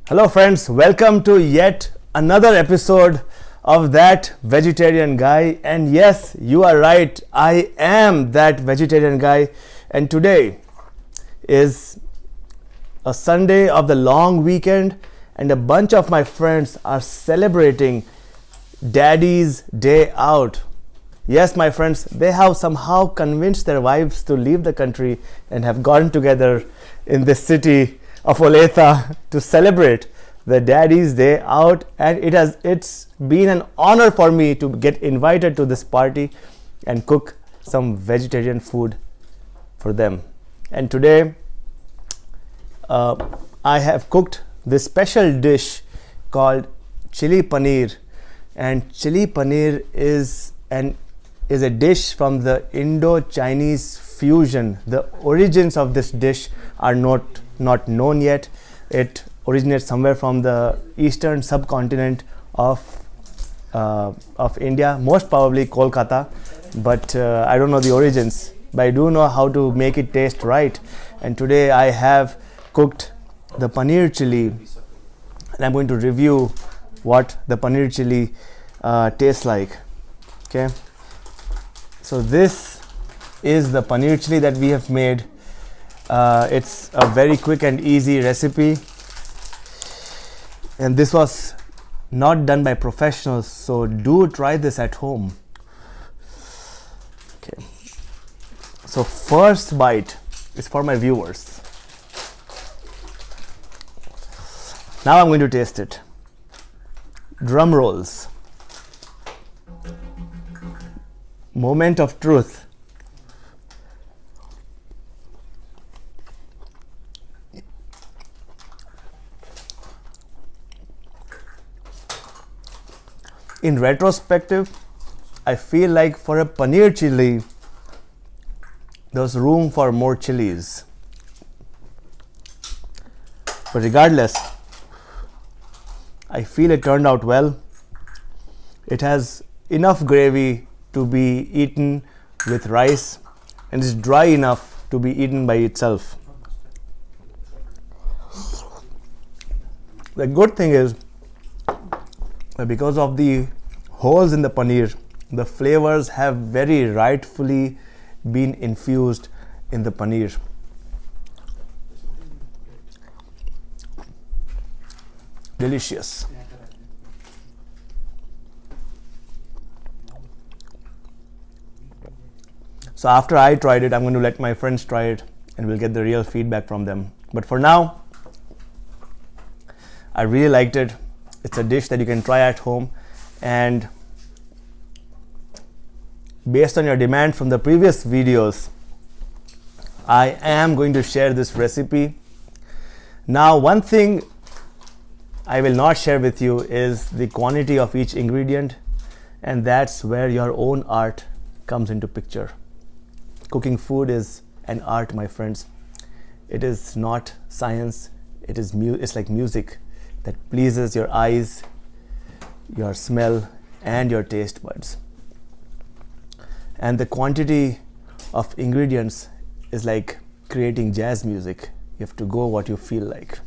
Hello friends, welcome to yet another episode of That Vegetarian Guy. And yes, you are right, I am that vegetarian guy. And today is a Sunday of the long weekend, and a bunch of my friends are celebrating Daddy's Day Out. Yes, my friends, they have somehow convinced their wives to leave the country and have gotten together in this city of Olathe to celebrate the Daddy's Day Out, and it's been an honor for me to get invited to this party and cook some vegetarian food for them. And today I have cooked this special dish called chili paneer, and chili paneer is a dish from the Indo-Chinese fusion. The origins of this dish are not known yet. It originates somewhere from the eastern subcontinent of India, most probably Kolkata, but I don't know the origins, but I do know how to make it taste right. And today I have cooked the paneer chili, and I'm going to review what the paneer chili tastes like. Okay, so this is the paneer chili that we have made. It's a very quick and easy recipe, and this was not done by professionals, so do try this at home. Okay, so first bite is for my viewers. Now I'm going to taste it. Drum rolls. Moment of truth. In retrospective, I feel like for a paneer chili, there's room for more chilies. But regardless, I feel it turned out well. It has enough gravy to be eaten with rice, and is dry enough to be eaten by itself. The good thing is that because of the holes in the paneer, the flavors have very rightfully been infused in the paneer. Delicious. So after I tried it, I'm going to let my friends try it and we'll get the real feedback from them. But for now, I really liked it. It's a dish that you can try at home, and based on your demand from the previous videos, I am going to share this recipe. Now, one thing I will not share with you is the quantity of each ingredient, and that's where your own art comes into picture. Cooking food is an art, my friends. It is not science. It's like music that pleases your eyes, your smell, and your taste buds. And the quantity of ingredients is like creating jazz music. You have to go what you feel like.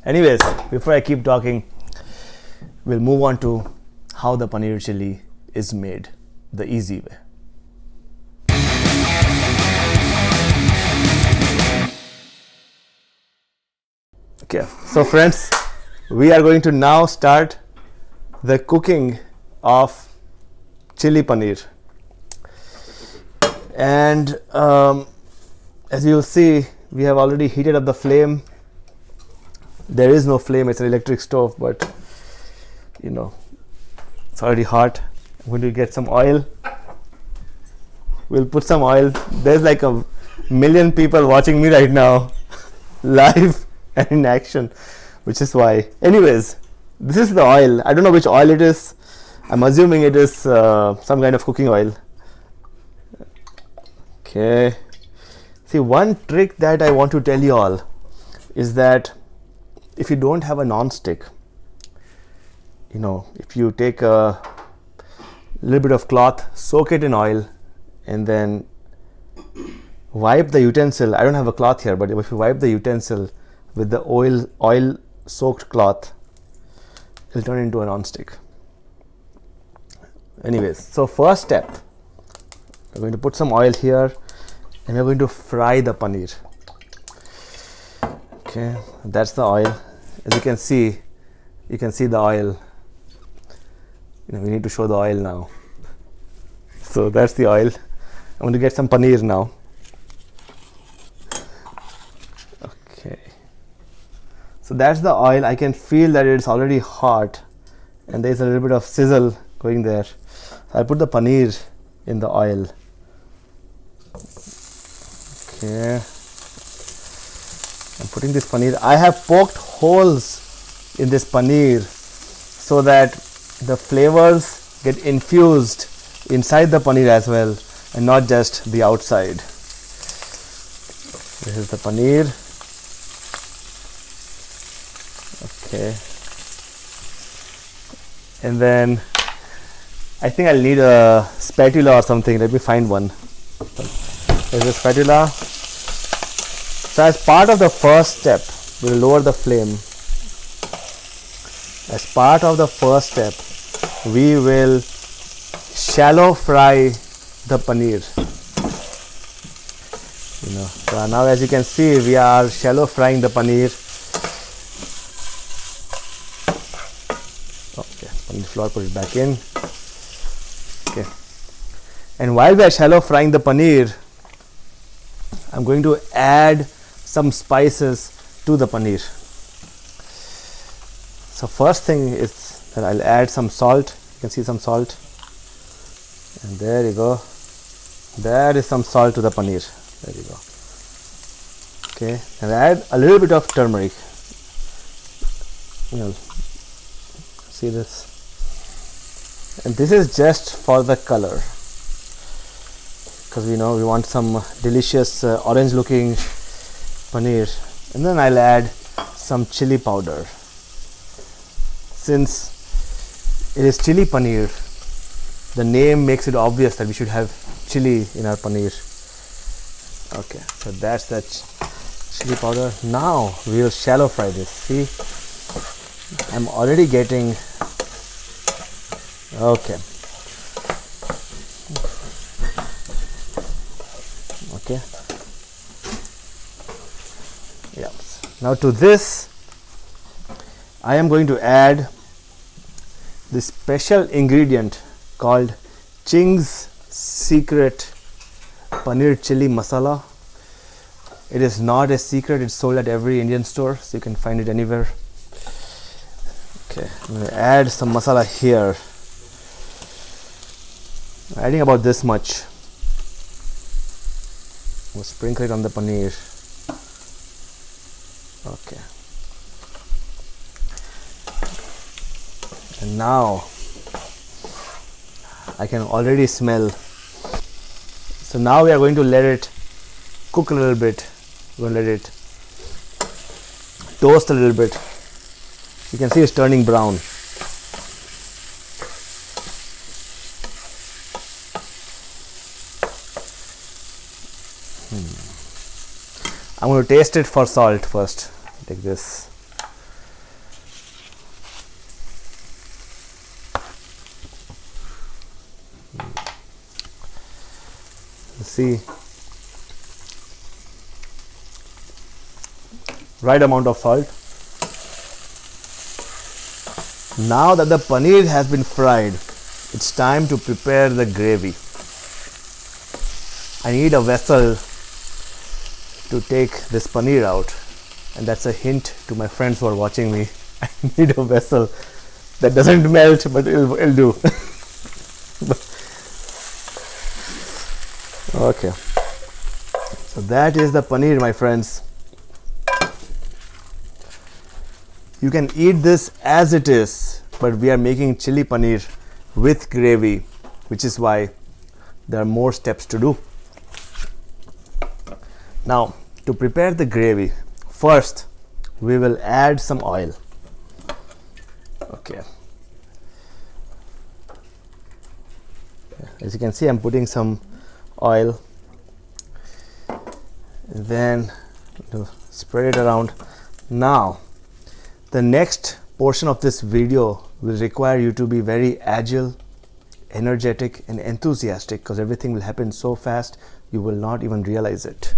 Anyways, before I keep talking, we'll move on to how the paneer chili is made the easy way. Okay, so friends, we are going to now start the cooking of chili paneer. And as you'll see, we have already heated up the flame. There is no flame, it's an electric stove, but you know, it's already hot. I'm going to get some oil. We'll put some oil. There's like a million people watching me right now, live and in action, which is why. Anyways, this is the oil. I don't know which oil it is. I'm assuming it is some kind of cooking oil. Okay. See, one trick that I want to tell you all is that if you don't have a non-stick, you know, if you take a little bit of cloth, soak it in oil, and then wipe the utensil. I don't have a cloth here, but if you wipe the utensil with the oil soaked cloth, it'll turn into a non-stick. Anyways, so first step, we're going to put some oil here and we're going to fry the paneer. Okay, that's the oil. As you can see the oil. We need to show the oil now. So that's the oil. I'm going to get some paneer now. Okay, so that's the oil. I can feel that it's already hot and there's a little bit of sizzle going there. I'll put the paneer in the oil. Okay, I'm putting this paneer. I have poked holes in this paneer so that the flavors get infused inside the paneer as well and not just the outside. This is the paneer. Okay, and then I think I'll need a spatula or something. Let me find one. There's a spatula. So as part of the first step, we'll lower the flame. As part of the first step, we will shallow fry the paneer. So now as you can see, we are shallow frying the paneer. Okay, paneer flour, put it back in. Okay, and while we are shallow frying the paneer, I'm going to add some spices to the paneer. So first thing is that I'll add some salt. You can see some salt, and there you go. There is some salt to the paneer. There you go. Okay, and add a little bit of turmeric. See this? And this is just for the color, because we want some delicious orange looking paneer. And then I'll add some chili powder. Since it is chili paneer, the name makes it obvious that we should have chili in our paneer. Okay, so that's the chili powder. Now we will shallow fry this. See, I'm already getting. Okay. Okay. Yeah. Now to this, I am going to add this special ingredient called Ching's Secret Paneer Chilli Masala. It is not a secret. It's sold at every Indian store, so you can find it anywhere. Okay, I'm going to add some masala here. Adding about this much. We'll sprinkle it on the paneer. Okay. And now I can already smell. So now we are going to let it cook a little bit. We're going to let it toast a little bit. You can see it's turning brown. I'm going to taste it for salt first. Take this. See, right amount of salt. Now that the paneer has been fried, it's time to prepare the gravy. I need a vessel to take this paneer out, and that's a hint to my friends who are watching me. I need a vessel that doesn't melt, but it'll do. Okay, so that is the paneer, my friends. You can eat this as it is, but we are making chili paneer with gravy, which is why there are more steps to do. Now, to prepare the gravy, first we will add some oil. Okay. As you can see, I'm putting some oil, and then spread it around. Now, the next portion of this video will require you to be very agile, energetic, and enthusiastic, because everything will happen so fast you will not even realize it.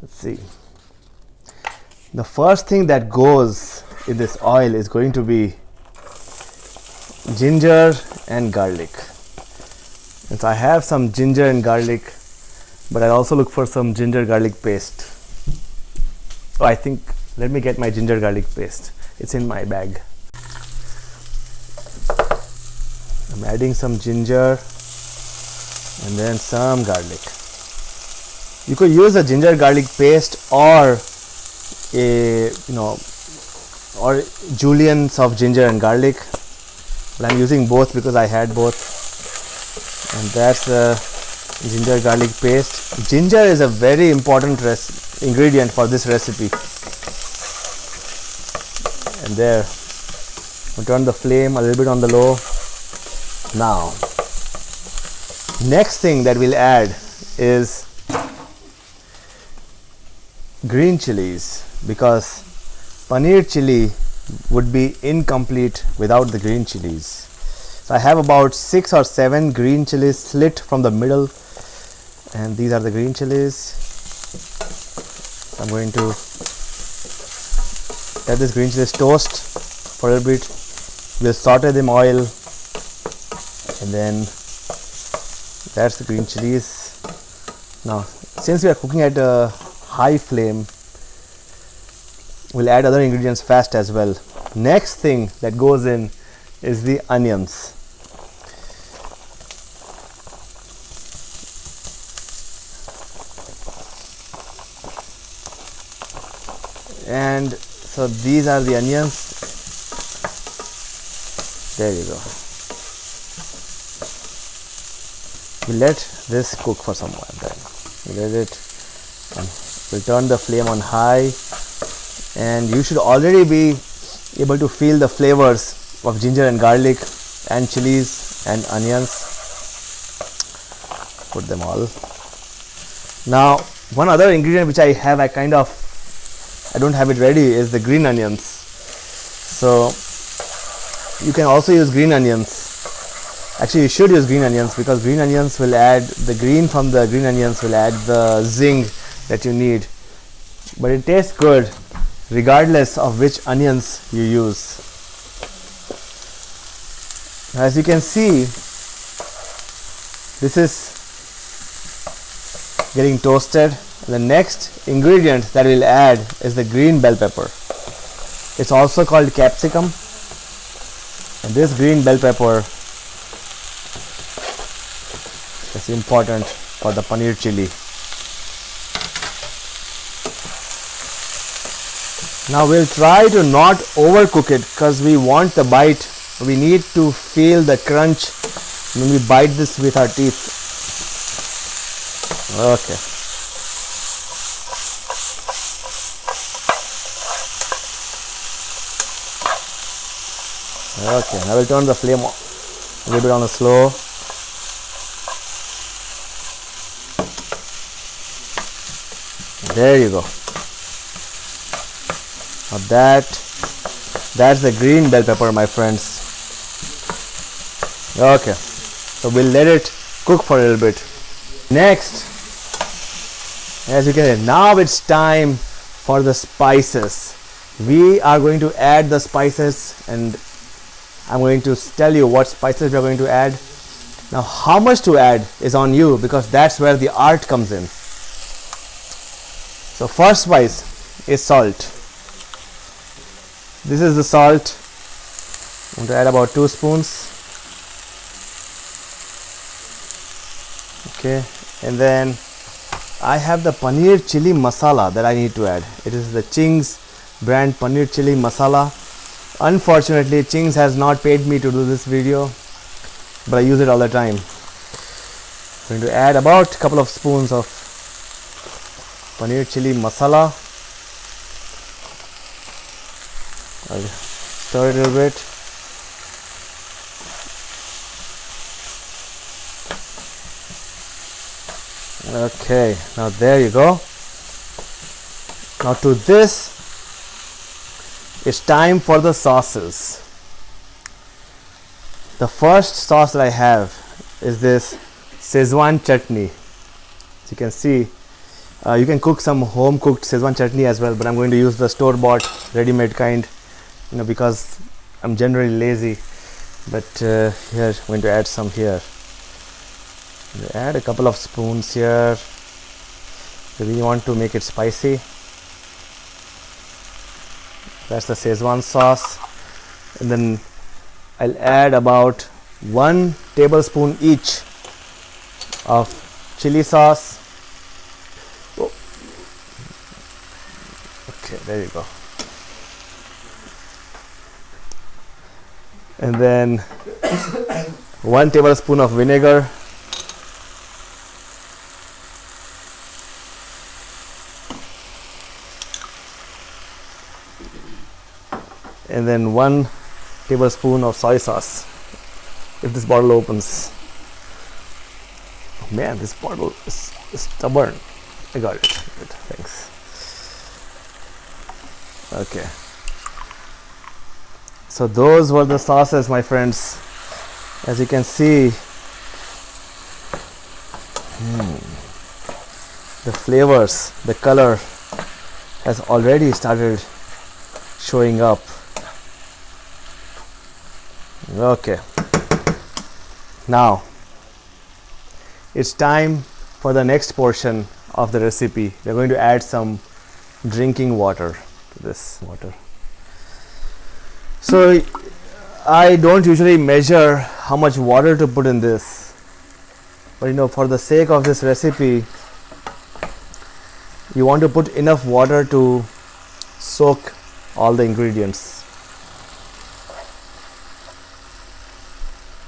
Let's see. The first thing that goes in this oil is going to be ginger and garlic. And so I have some ginger and garlic, but I'll also look for some ginger garlic paste. Oh, I think, let me get my ginger garlic paste. It's in my bag. I'm adding some ginger and then some garlic. You could use a ginger garlic paste or or juliennes of ginger and garlic, but I'm using both because I had both. And that's the ginger garlic paste. Ginger is a very important ingredient for this recipe. And there, we'll turn the flame a little bit on the low. Now, next thing that we'll add is green chilies, because paneer chili would be incomplete without the green chilies. So I have about 6 or 7 green chilies slit from the middle, and these are the green chilies. I'm going to let this green chilies toast for a little bit. We'll saute them in oil, and then that's the green chilies. Now, since we are cooking at a high flame, we'll add other ingredients fast as well. Next thing that goes in is the onions. And so these are the onions. There you go. We let this cook for some while. Then we let it, and we'll turn the flame on high. And you should already be able to feel the flavors of ginger and garlic and chilies and onions. Put them all. Now, one other ingredient which I have, I don't have it ready, is the green onions. So you can also use green onions. Actually, you should use green onions, because green onions will add, the green from the green onions will add the zing that you need. But it tastes good regardless of which onions you use. As you can see, this is getting toasted. The next ingredient that we'll add is the green bell pepper. It's also called capsicum, and this green bell pepper is important for the paneer chili. Now we'll try to not overcook it, because we want the bite. We need to feel the crunch when we bite this with our teeth. Okay. Okay, I will turn the flame a little bit on a slow. There you go. Now that's the green bell pepper, my friends. Okay, so we'll let it cook for a little bit. Next, as you can see, now it's time for the spices. We are going to add the spices, and I'm going to tell you what spices we are going to add. Now, how much to add is on you, because that's where the art comes in. So first spice is salt. This is the salt. I'm going to add about 2 spoons. Okay, and then I have the paneer chili masala that I need to add. It is the Ching's brand paneer chili masala. Unfortunately, Ching's has not paid me to do this video, but I use it all the time. I'm going to add about a couple of spoons of paneer chili masala. I'll stir it a little bit. Okay, now there you go. Now to this it's time for the sauces. The first sauce that I have is this Szechuan chutney. As you can see, you can cook some home cooked Szechuan chutney as well, but I'm going to use the store bought ready made kind, because I'm generally lazy. But here I'm going to add some here. Add a couple of spoons here. We want to make it spicy. That's the Szechuan sauce, and then I'll add about 1 tablespoon each of chili sauce. Oh. Okay, there you go. And then 1 tablespoon of vinegar. And then 1 tablespoon of soy sauce. If this bottle opens. Oh man, this bottle is stubborn. I got it. Good, thanks. Okay. So those were the sauces, my friends. As you can see, the flavors, the color has already started showing up. Okay, now it's time for the next portion of the recipe. We're going to add some drinking water to this water. So I don't usually measure how much water to put in this, but for the sake of this recipe, you want to put enough water to soak all the ingredients.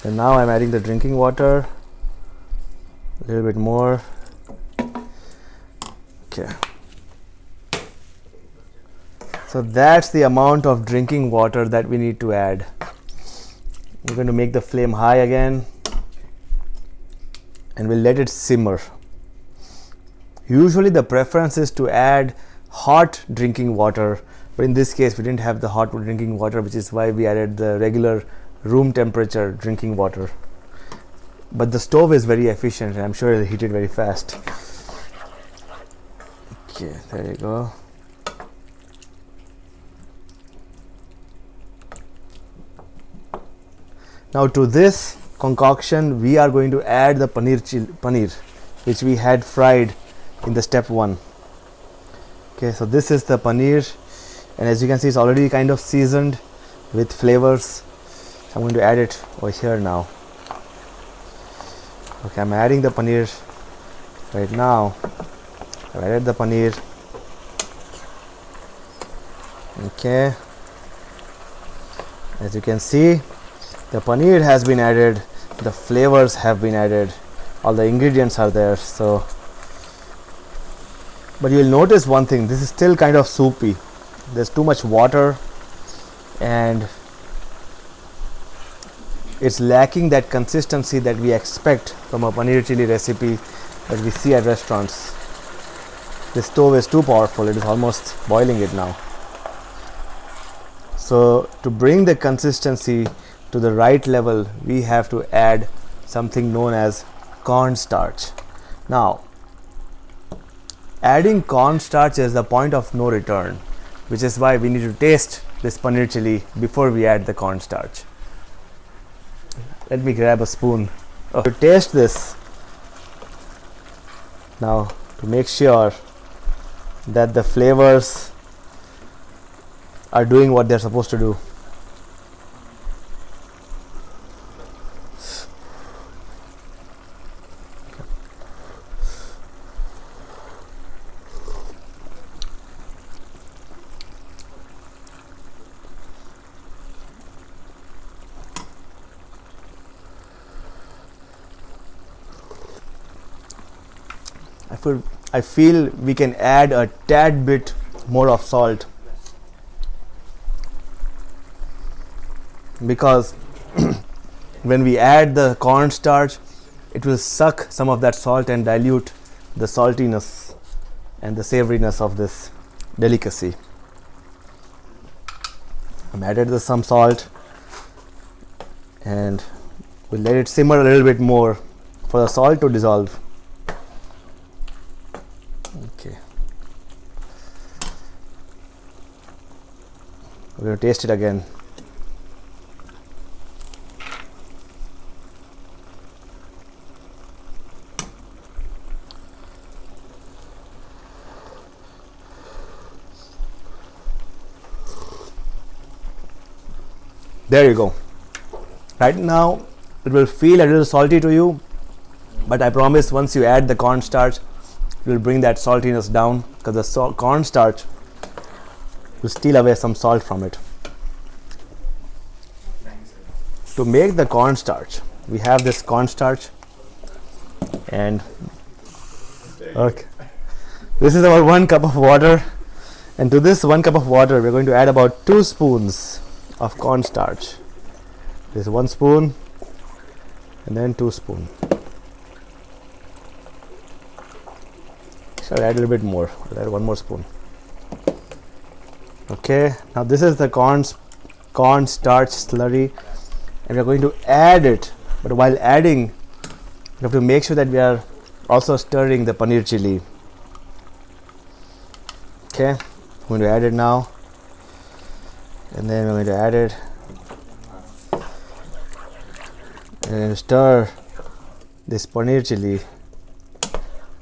And now I'm adding the drinking water, a little bit more. Okay. So that's the amount of drinking water that we need to add. We're going to make the flame high again and we'll let it simmer. Usually the preference is to add hot drinking water, but in this case we didn't have the hot drinking water, which is why we added the regular room temperature drinking water. But the stove is very efficient and I'm sure it'll heat it very fast. Okay, there you go. Now to this concoction we are going to add the paneer which we had fried in the step 1. Okay, so this is the paneer, and as you can see it's already kind of seasoned with flavors. I'm going to add it over here now. Okay, I'm adding the paneer right now. I've added the paneer. Okay, as you can see, the paneer has been added, the flavors have been added, all the ingredients are there. So, but you'll notice one thing, this is still kind of soupy. There's too much water and it's lacking that consistency that we expect from a paneer chili recipe that we see at restaurants. The stove is too powerful, it is almost boiling it now. So to bring the consistency to the right level, we have to add something known as cornstarch. Now, adding cornstarch is the point of no return, which is why we need to taste this paneer chili before we add the cornstarch. Let me grab a spoon. To taste this now, to make sure that the flavors are doing what they're supposed to do. I feel we can add a tad bit more of salt, because when we add the cornstarch, it will suck some of that salt and dilute the saltiness and the savoriness of this delicacy. I'm added some salt, and we'll let it simmer a little bit more for the salt to dissolve. Okay. We're going to taste it again. There you go. Right now it will feel a little salty to you, but I promise once you add the cornstarch, it will bring that saltiness down, because the cornstarch will steal away some salt from it. To make the cornstarch, we have this cornstarch, and okay, this is our 1 cup of water, and to this 1 cup of water we're going to add about 2 spoons of cornstarch. This 1 spoon and then 2 spoons. Shall I add a little bit more? I'll add 1 more spoon. Okay, now this is the cornstarch slurry, and we're going to add it, but while adding we have to make sure that we are also stirring the paneer chili. Okay, I'm going to add it now, and then we're going to add it and stir this paneer chili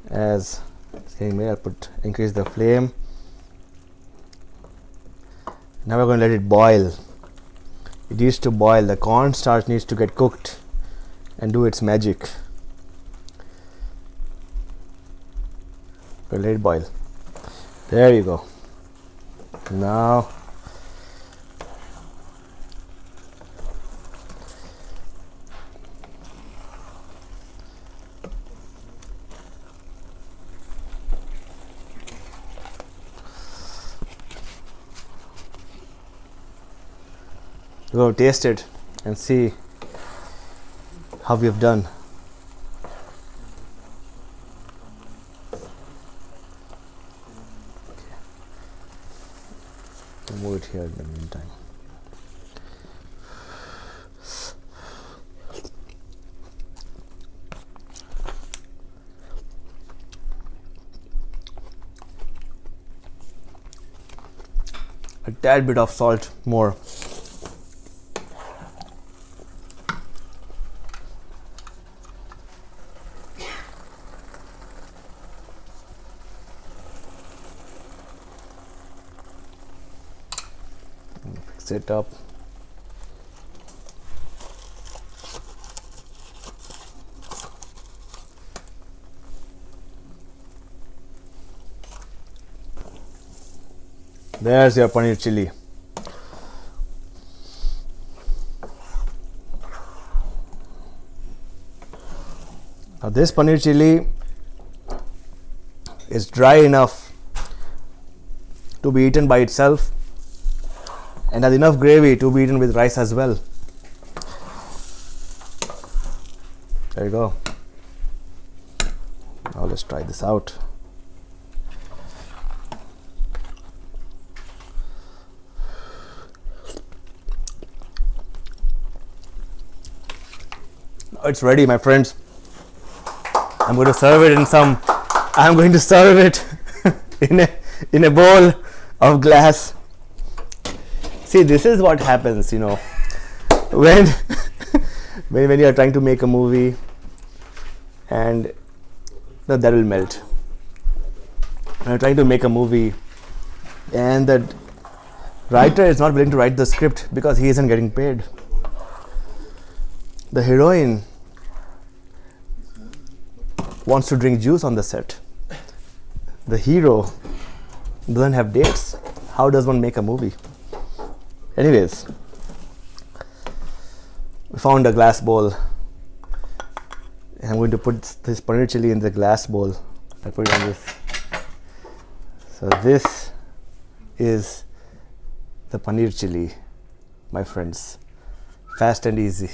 as it's getting made. I'll increase the flame. Now we're going to let it boil. It needs to boil. The cornstarch needs to get cooked and do its magic. We'll let it boil. There you go. Now we're going to taste it and see how we have done. Okay. Move it here in the meantime. A tad bit of salt more. Fix it up. There's your paneer chili. Now this paneer chili is dry enough to be eaten by itself and has enough gravy to be eaten with rice as well. There you go. Now let's try this out. It's ready, my friends. I'm going to serve it in a bowl of glass. See, this is what happens, when when you are trying to make a movie, and that will melt. When you're trying to make a movie and the writer is not willing to write the script because he isn't getting paid. The heroine wants to drink juice on the set. The hero doesn't have dates. How does one make a movie? Anyways, we found a glass bowl. I'm going to put this paneer chili in the glass bowl. I'll put it on this. So this is the paneer chili, my friends. Fast and easy.